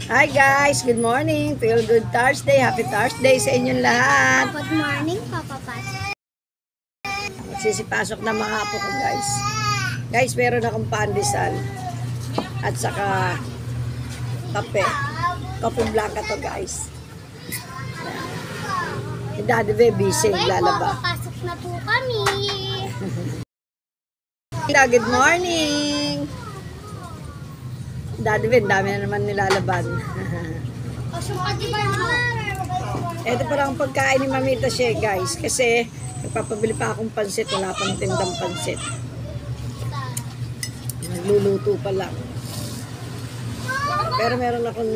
Hi guys, good morning. Feel good Thursday. Happy Thursday sa inyong lahat. Good morning, Papa Pat. Magsisipasok na mga apo ko guys. Guys, meron akong pandesal at saka kape. Kape blanca to guys. Yung Daddy Baby, busy, lalaba. Papasok na po kami. Good morning. Daddy Ben, dami na naman nilalaban. Ito pa lang ang pagkain ni Mamita She guys. Kasi nagpapabili pa akong pansit. Wala pang tindang pansit. Nagluluto pa lang. Pero meron akong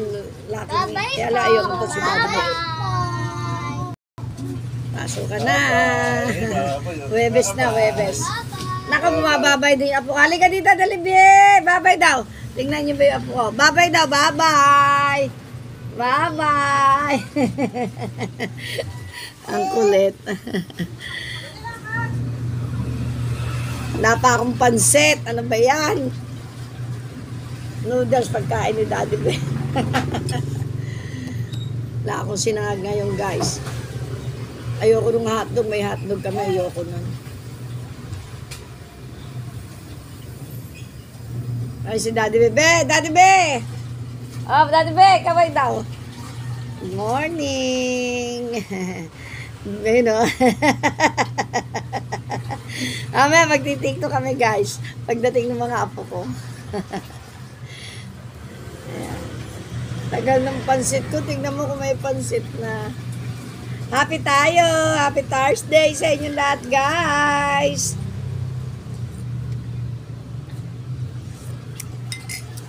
laking. Kaya la ayaw ko si Daddy Ben. Pasok ka na. Webes na, Webes. Naka, bumababay din yung apo. Halika dito, Dalibie. Babay daw. Tingnan niyo ba yung apo ko? Babay daw, babay. Babay. Ang kulit. Wala pa akong pansit. Ano ba yan? Noodles, pagkain ni Daddy Ben. Wala akong sinangag ngayon, guys. Ayoko nung hotdog. May hotdog kami. Ayoko nun. Ay, si Daddy Bebe! Daddy Be! Oh, Daddy Be! Kaway daw. Good morning! Ayun o. Mamaya, magtitiktok kami guys. Pagdating ng mga apo ko. Ayan. Tagal ng pansit ko. Tingnan mo kung may pansit na. Happy tayo! Happy Thursday sa inyong lahat guys!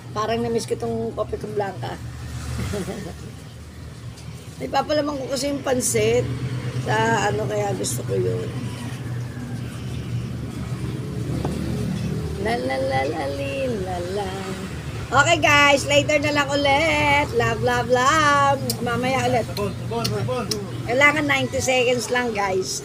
Parang na-miss ko itong kopi ko blanca. Ipapalaman ko kasi yung pansit. Sa ano kaya gusto ko yun. La la la la la la. Okay guys, later na lang ulit. Love, love, love. Mamaya ulit. Kailangan 90 seconds lang guys.